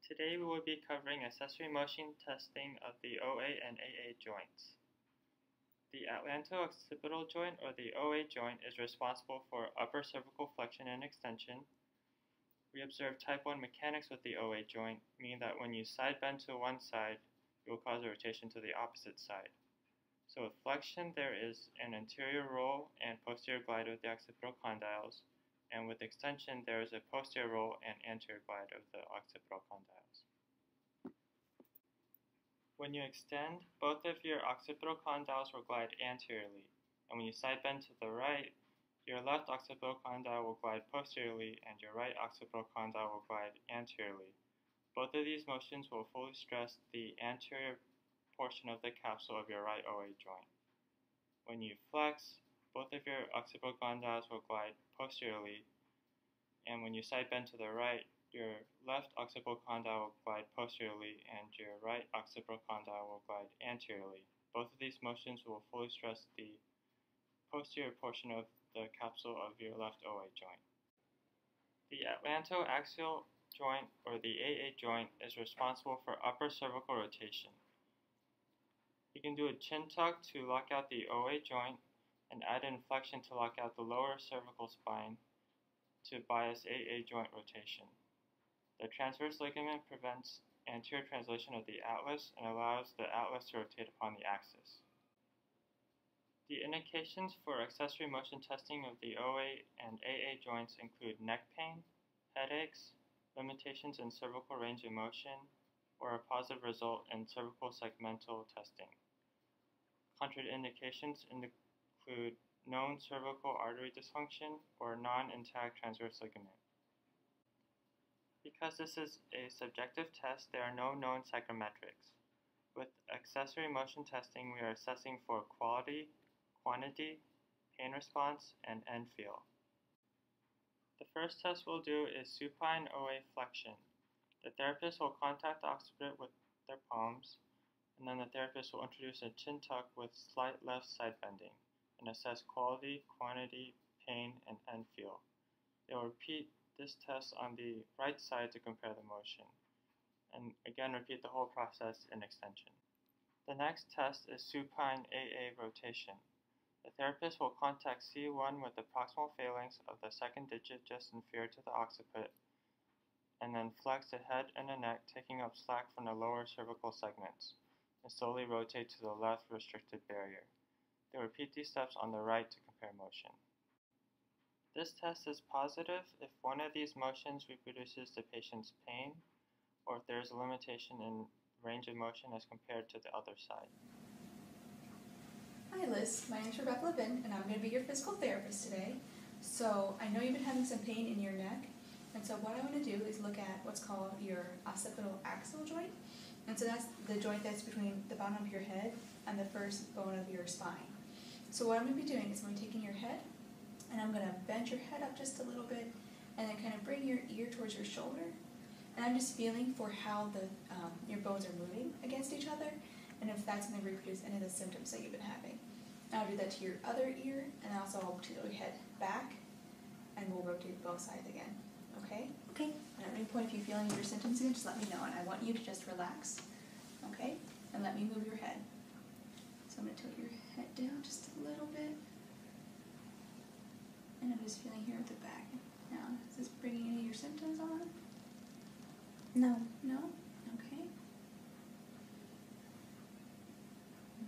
Today we will be covering accessory motion testing of the OA and AA joints. The atlanto-occipital joint, or the OA joint, is responsible for upper cervical flexion and extension. We observe type 1 mechanics with the OA joint, meaning that when you side bend to one side, it will cause a rotation to the opposite side. So with flexion, there is an anterior roll and posterior glide of the occipital condyles, and with extension, there is a posterior roll and anterior glide of the occipital condyles. When you extend, both of your occipital condyles will glide anteriorly, and when you side bend to the right, your left occipital condyle will glide posteriorly and your right occipital condyle will glide anteriorly. Both of these motions will fully stress the anterior portion of the capsule of your right OA joint. When you flex, both of your occipital condyles will glide posteriorly, and when you side bend to the right, your left occipital condyle will glide posteriorly and your right occipital condyle will glide anteriorly. Both of these motions will fully stress the posterior portion of the capsule of your left OA joint. The atlanto-axial joint, or the AA joint, is responsible for upper cervical rotation. You can do a chin tuck to lock out the OA joint and add an flexion to lock out the lower cervical spine to bias AA joint rotation. The transverse ligament prevents anterior translation of the atlas and allows the atlas to rotate upon the axis. The indications for accessory motion testing of the OA and AA joints include neck pain, headaches, limitations in cervical range of motion, or a positive result in cervical segmental testing. Contraindications include known cervical artery dysfunction or non-intact transverse ligament. Because this is a subjective test, there are no known psychometrics. With accessory motion testing, we are assessing for quality, quantity, pain response, and end feel. The first test we'll do is supine OA flexion. The therapist will contact the occiput with their palms, and then the therapist will introduce a chin tuck with slight left side bending and assess quality, quantity, pain, and end feel. They will repeat this test on the right side to compare the motion, and again repeat the whole process in extension. The next test is supine AA rotation. The therapist will contact C1 with the proximal phalanx of the second digit just inferior to the occiput, and then flex the head and the neck, taking up slack from the lower cervical segments, and slowly rotate to the left restricted barrier. They repeat these steps on the right to compare motion. This test is positive if one of these motions reproduces the patient's pain, or if there is a limitation in range of motion as compared to the other side. Hi Liz, my name is Rebecca Levin, and I'm going to be your physical therapist today. So I know you've been having some pain in your neck, and so what I want to do is look at what's called your occipital axial joint. And so that's the joint that's between the bottom of your head and the first bone of your spine. So what I'm going to be doing is I'm going to be taking your head, and I'm going to bend your head up just a little bit, and then kind of bring your ear towards your shoulder. And I'm just feeling for how your bones are moving against each other, and if that's going to reproduce any of the symptoms that you've been having. And I'll do that to your other ear, and also I'll tilt your head back, and we'll rotate both sides again. Okay? Okay. And at any point, if you feel any of your symptoms again, just let me know, and I want you to just relax. Okay? And let me move your head. So I'm going to tilt your head down just a little bit. And I'm just feeling here at the back. Now, is this bringing any of your symptoms on? No. No? Okay.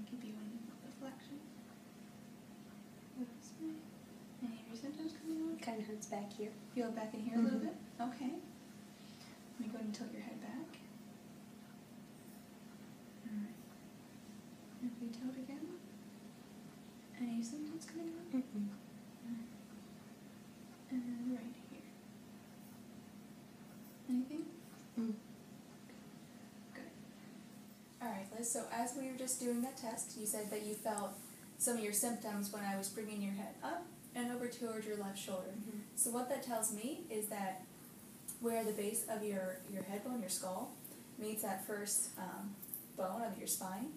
Keep you in the flexion. Any of your symptoms coming on? Kind of hurts back here. Feel it back in here a little bit? Okay. Let me go ahead and tilt your head back. Alright. If we tilt again. Any symptoms coming on? And then right here. Anything? Good. Alright, Liz, so as we were just doing that test, you said that you felt some of your symptoms when I was bringing your head up and over towards your left shoulder. So what that tells me is that where the base of your head bone, your skull, meets that first bone of your spine,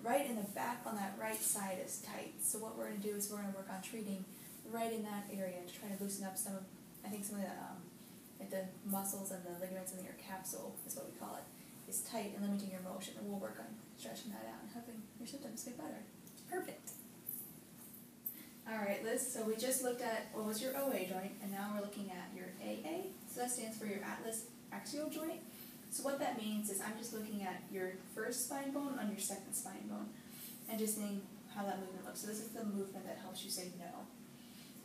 right in the back on that right side is tight. So what we're going to do is we're going to work on treating right in that area to try to loosen up some of the like the muscles and the ligaments in your capsule is what we call it, is tight and limiting your motion, and we'll work on stretching that out and helping your symptoms get better. Perfect. Alright, Liz, so we just looked at what was your OA joint, and now we're looking at your AA, so that stands for your atlas axial joint. So what that means is I'm just looking at your first spine bone on your second spine bone, and just seeing how that movement looks. So this is the movement that helps you say no.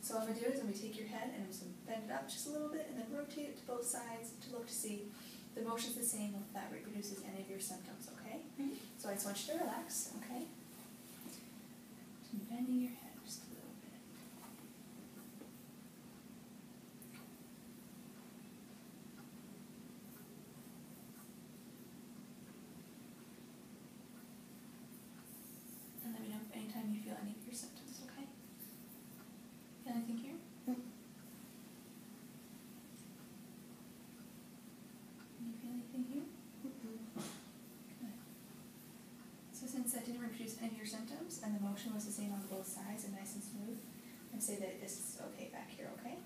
So what I'm going to do is I'm going to take your head and I'm just going to bend it up just a little bit and then rotate it to both sides to look to see if the motion's the same, if that reproduces any of your symptoms, okay? Mhm. So I just want you to relax, okay? Just bending your head just a little bit. And let me know if anytime you feel any of your symptoms, okay? Feel anything here? Mm. Can you feel anything here? Mm-mm. Good. So since that didn't reproduce any of your symptoms and the motion was the same on both sides and nice and smooth, I'd say that this is okay back here, okay?